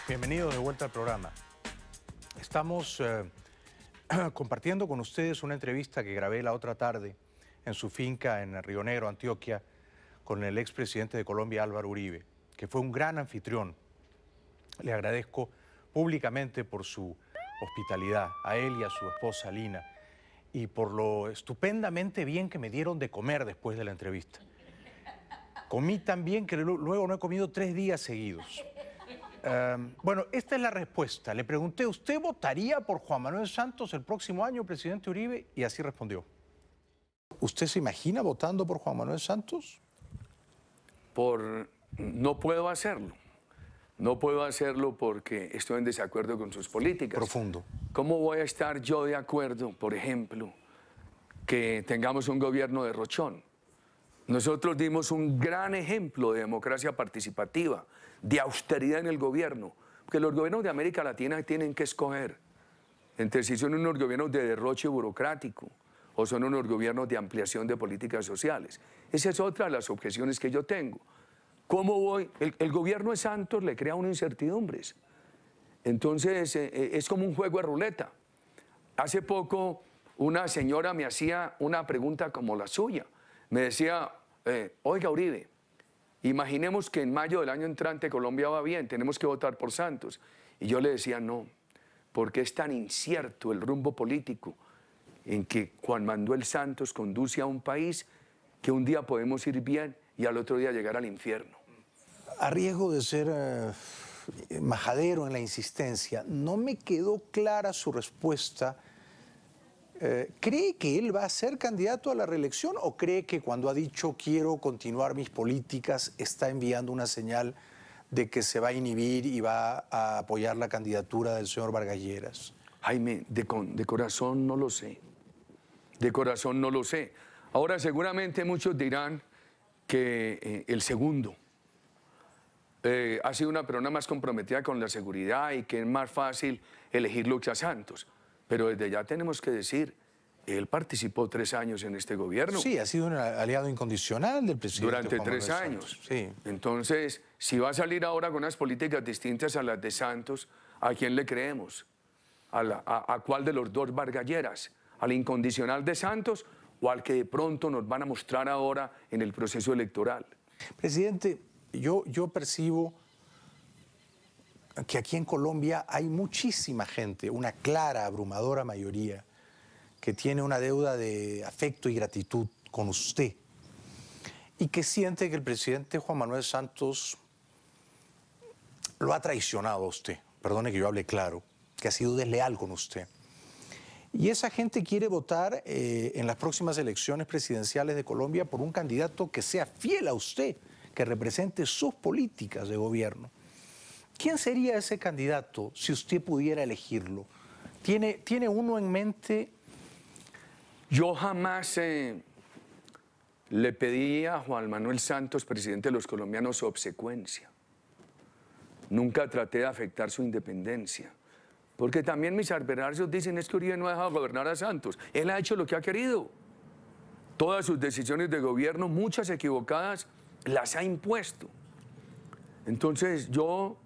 Bienvenidos de vuelta al programa. Estamos compartiendo con ustedes una entrevista que grabé la otra tarde en su finca en Río Negro, Antioquia, con el expresidente de Colombia, Álvaro Uribe, que fue un gran anfitrión. Le agradezco públicamente por su hospitalidad, a él y a su esposa Lina, y por lo estupendamente bien que me dieron de comer después de la entrevista. Comí tan bien que luego no he comido 3 días seguidos. Bueno, esta es la respuesta. Le pregunté, ¿usted votaría por Juan Manuel Santos el próximo año, presidente Uribe? Y así respondió. ¿Usted se imagina votando por Juan Manuel Santos? No puedo hacerlo. No puedo hacerlo porque estoy en desacuerdo con sus políticas. Profundo. ¿Cómo voy a estar yo de acuerdo, por ejemplo, que tengamos un gobierno de Rochón? Nosotros dimos un gran ejemplo de democracia participativa, de austeridad en el gobierno, porque los gobiernos de América Latina tienen que escoger entre si son unos gobiernos de derroche burocrático o son unos gobiernos de ampliación de políticas sociales. Esa es otra de las objeciones que yo tengo. ¿Cómo voy? El gobierno de Santos le crea unas incertidumbres. Entonces es como un juego de ruleta. Hace poco una señora me hacía una pregunta como la suya. Me decía, oiga Uribe, imaginemos que en mayo del año entrante Colombia va bien, tenemos que votar por Santos. Y yo le decía, no, porque es tan incierto el rumbo político en que Juan Manuel Santos conduce a un país que un día podemos ir bien y al otro día llegar al infierno. A riesgo de ser majadero en la insistencia, no me quedó clara su respuesta. ¿Cree que él va a ser candidato a la reelección o cree que cuando ha dicho quiero continuar mis políticas está enviando una señal de que se va a inhibir y va a apoyar la candidatura del señor Vargas Lleras? Jaime, de corazón no lo sé. De corazón no lo sé. Ahora seguramente muchos dirán que el segundo ha sido una persona más comprometida con la seguridad y que es más fácil elegirlo que a Santos. Pero desde ya tenemos que decir, él participó 3 años en este gobierno. Sí, ha sido un aliado incondicional del presidente durante Juan 3 Manuel años. Santos. Sí. Entonces, si va a salir ahora con unas políticas distintas a las de Santos, ¿a quién le creemos? ¿A cuál de los dos Vargas Lleras? ¿Al incondicional de Santos o al que de pronto nos van a mostrar ahora en el proceso electoral? Presidente, yo percibo que aquí en Colombia hay muchísima gente, una clara, abrumadora mayoría, que tiene una deuda de afecto y gratitud con usted y que siente que el presidente Juan Manuel Santos lo ha traicionado a usted, perdone que yo hable claro, que ha sido desleal con usted. Y esa gente quiere votar en las próximas elecciones presidenciales de Colombia por un candidato que sea fiel a usted, que represente sus políticas de gobierno. ¿Quién sería ese candidato si usted pudiera elegirlo? ¿Tiene uno en mente? Yo jamás le pedí a Juan Manuel Santos, presidente de los colombianos, su obsecuencia. Nunca traté de afectar su independencia. Porque también mis adversarios dicen es que Uribe no ha dejado gobernar a Santos. Él ha hecho lo que ha querido. Todas sus decisiones de gobierno, muchas equivocadas, las ha impuesto. Entonces yo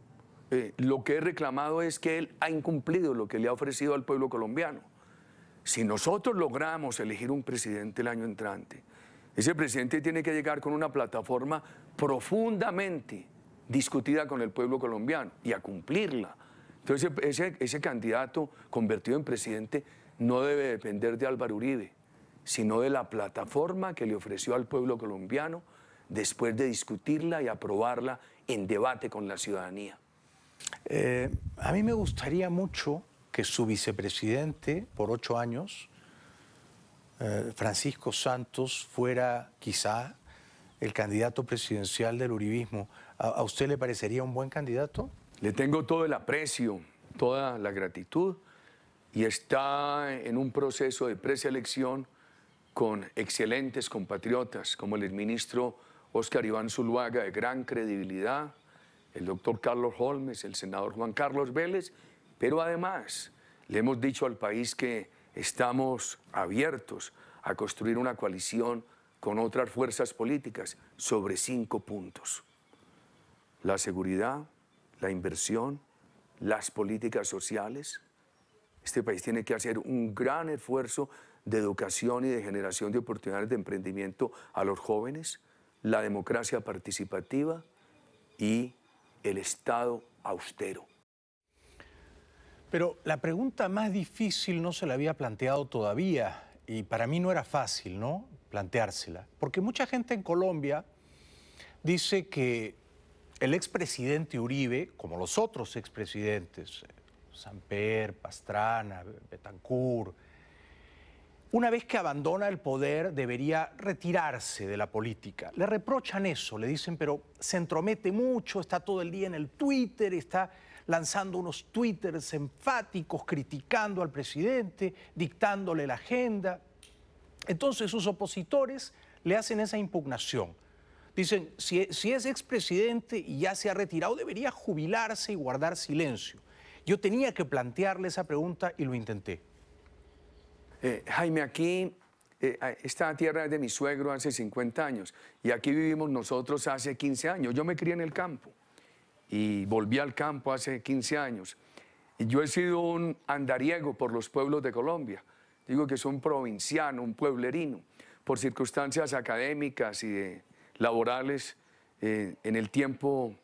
lo que he reclamado es que él ha incumplido lo que le ha ofrecido al pueblo colombiano. Si nosotros logramos elegir un presidente el año entrante, ese presidente tiene que llegar con una plataforma profundamente discutida con el pueblo colombiano y a cumplirla. Entonces ese candidato convertido en presidente no debe depender de Álvaro Uribe, sino de la plataforma que le ofreció al pueblo colombiano después de discutirla y aprobarla en debate con la ciudadanía. A mí me gustaría mucho que su vicepresidente por 8 años, Francisco Santos, fuera quizá el candidato presidencial del uribismo. ¿A usted le parecería un buen candidato? Le tengo todo el aprecio, toda la gratitud y está en un proceso de preselección con excelentes compatriotas como el exministro Óscar Iván Zuluaga, de gran credibilidad, el doctor Carlos Holmes, el senador Juan Carlos Vélez, pero además le hemos dicho al país que estamos abiertos a construir una coalición con otras fuerzas políticas sobre 5 puntos. La seguridad, la inversión, las políticas sociales. Este país tiene que hacer un gran esfuerzo de educación y de generación de oportunidades de emprendimiento a los jóvenes, la democracia participativa y el Estado austero. Pero la pregunta más difícil no se la había planteado todavía y para mí no era fácil, ¿no?, planteársela. Porque mucha gente en Colombia dice que el expresidente Uribe, como los otros expresidentes, Samper, Pastrana, Betancourt, una vez que abandona el poder debería retirarse de la política. Le reprochan eso, le dicen, pero se entromete mucho, está todo el día en el Twitter, está lanzando unos twitters enfáticos, criticando al presidente, dictándole la agenda. Entonces sus opositores le hacen esa impugnación. Dicen, si es expresidente y ya se ha retirado, debería jubilarse y guardar silencio. Yo tenía que plantearle esa pregunta y lo intenté. Jaime, aquí, esta tierra es de mi suegro hace 50 años y aquí vivimos nosotros hace 15 años. Yo me crié en el campo y volví al campo hace 15 años. Y yo he sido un andariego por los pueblos de Colombia. Digo que soy un provinciano, un pueblerino. Por circunstancias académicas y laborales, en el tiempo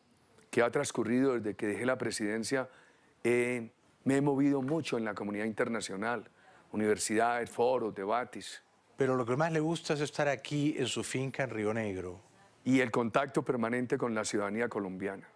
que ha transcurrido desde que dejé la presidencia, me he movido mucho en la comunidad internacional, universidades, foros, debates. Pero lo que más le gusta es estar aquí en su finca en Río Negro. Y el contacto permanente con la ciudadanía colombiana.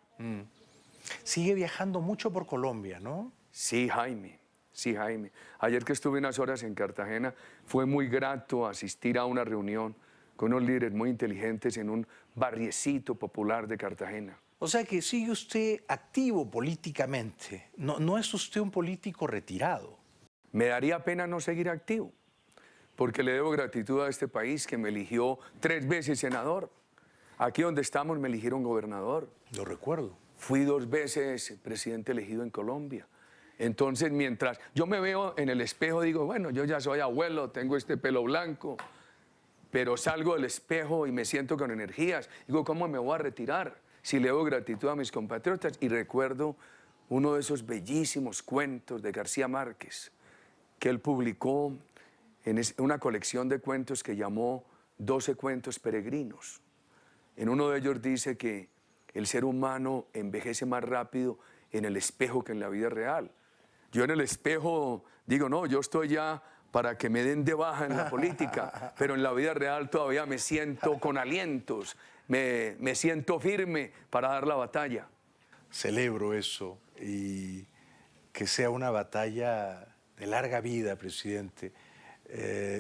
Sigue viajando mucho por Colombia, ¿no? Sí, Jaime. Sí, Jaime. Ayer que estuve unas horas en Cartagena, fue muy grato asistir a una reunión con unos líderes muy inteligentes en un barriecito popular de Cartagena. O sea que sigue usted activo políticamente. No es usted un político retirado. Me daría pena no seguir activo, porque le debo gratitud a este país que me eligió 3 veces senador. Aquí donde estamos me eligieron gobernador. Lo recuerdo. Fui 2 veces presidente elegido en Colombia. Entonces, mientras yo me veo en el espejo, digo, bueno, yo ya soy abuelo, tengo este pelo blanco, pero salgo del espejo y me siento con energías. Digo, ¿cómo me voy a retirar? Si le debo gratitud a mis compatriotas. Y recuerdo uno de esos bellísimos cuentos de García Márquez, que él publicó en una colección de cuentos que llamó 12 cuentos peregrinos. En uno de ellos dice que el ser humano envejece más rápido en el espejo que en la vida real. Yo en el espejo digo, no, yo estoy ya para que me den de baja en la política, pero en la vida real todavía me siento con alientos, me siento firme para dar la batalla. Celebro eso y que sea una batalla de larga vida, presidente.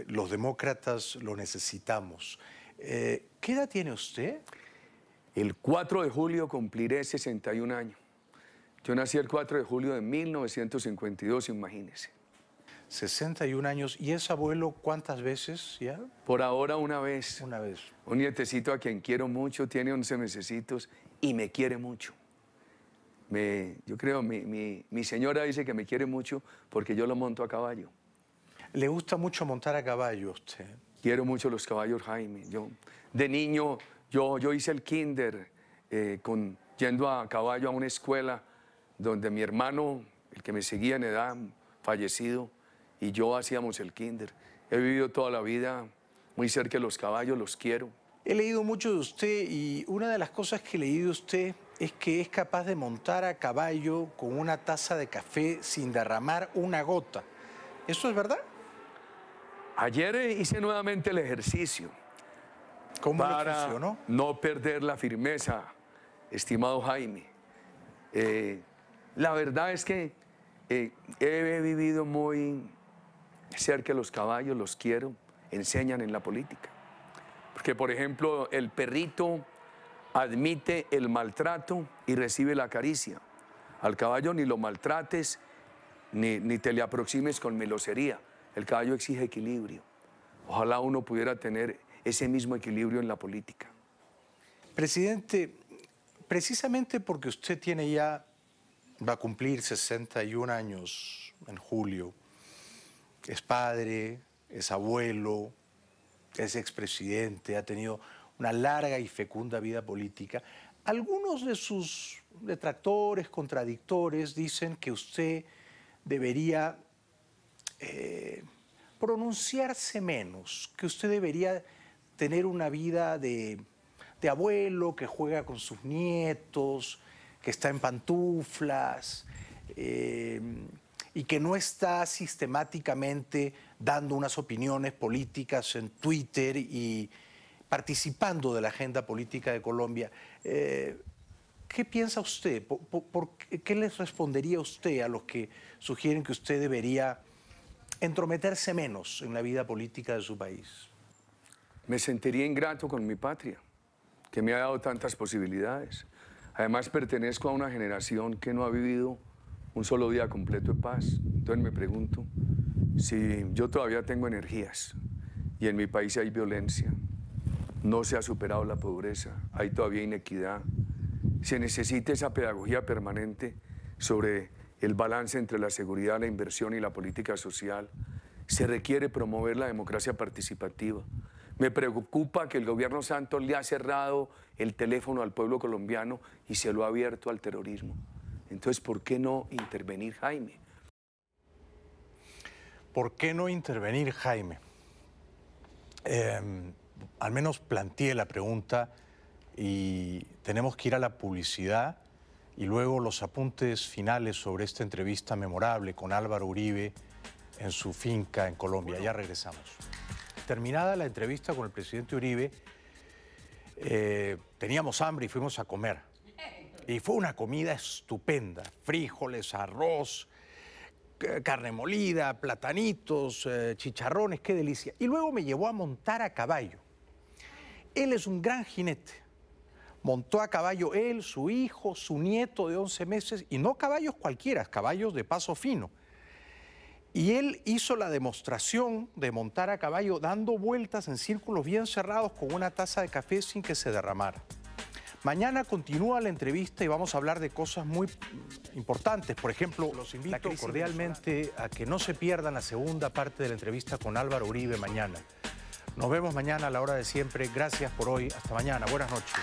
Los demócratas lo necesitamos. ¿Qué edad tiene usted? El 4 de julio cumpliré 61 años. Yo nací el 4 de julio de 1952, imagínese. 61 años. ¿Y es abuelo cuántas veces ya? Por ahora una vez. Una vez. Un nietecito a quien quiero mucho, tiene 11 mesecitos y me quiere mucho. Yo creo, mi señora dice que me quiere mucho porque yo lo monto a caballo. ¿Le gusta mucho montar a caballo a usted? Quiero mucho los caballos, Jaime. De niño, yo hice el kinder yendo a caballo a una escuela donde mi hermano, el que me seguía en edad, fallecido, y yo hacíamos el kinder. He vivido toda la vida muy cerca de los caballos, los quiero. He leído mucho de usted y una de las cosas que he leído de usted es que es capaz de montar a caballo con una taza de café sin derramar una gota. ¿Eso es verdad? Ayer hice nuevamente el ejercicio. ¿Cómo lo para funcionó? No perder la firmeza, estimado Jaime. La verdad es que he vivido muy cerca de los caballos, los quiero, enseñan en la política. Porque, por ejemplo, el perrito admite el maltrato y recibe la caricia. Al caballo ni lo maltrates, ni te le aproximes con melosería. El caballo exige equilibrio. Ojalá uno pudiera tener ese mismo equilibrio en la política. Presidente, precisamente porque usted tiene ya, va a cumplir 61 años en julio, es padre, es abuelo, es expresidente, ha tenido una larga y fecunda vida política, Algunos de sus detractores, contradictores, dicen que usted debería pronunciarse menos, que usted debería tener una vida de abuelo que juega con sus nietos, que está en pantuflas y que no está sistemáticamente dando unas opiniones políticas en Twitter y participando de la agenda política de Colombia. ¿Qué piensa usted? ¿Qué les respondería usted a los que sugieren que usted debería entrometerse menos en la vida política de su país? Me sentiría ingrato con mi patria, que me ha dado tantas posibilidades. Además, pertenezco a una generación que no ha vivido un solo día completo de paz. Entonces me pregunto si yo todavía tengo energías y en mi país hay violencia, no se ha superado la pobreza, hay todavía inequidad. Se necesita esa pedagogía permanente sobre el balance entre la seguridad, la inversión y la política social. Se requiere promover la democracia participativa. Me preocupa que el gobierno Santos le ha cerrado el teléfono al pueblo colombiano y se lo ha abierto al terrorismo. Entonces, ¿por qué no intervenir, Jaime? ¿Por qué no intervenir, Jaime? Al menos planteé la pregunta y tenemos que ir a la publicidad y luego los apuntes finales sobre esta entrevista memorable con Álvaro Uribe en su finca en Colombia. Ya regresamos. Terminada la entrevista con el presidente Uribe, teníamos hambre y fuimos a comer. Y fue una comida estupenda, frijoles, arroz, carne molida, platanitos, chicharrones, qué delicia. Y luego me llevó a montar a caballo. Él es un gran jinete. Montó a caballo él, su hijo, su nieto de 11 meses, y no caballos cualquiera, caballos de paso fino. Y él hizo la demostración de montar a caballo dando vueltas en círculos bien cerrados con una taza de café sin que se derramara. Mañana continúa la entrevista y vamos a hablar de cosas muy importantes. Por ejemplo, los invito cordialmente a que no se pierdan la segunda parte de la entrevista con Álvaro Uribe mañana. Nos vemos mañana a la hora de siempre. Gracias por hoy. Hasta mañana. Buenas noches.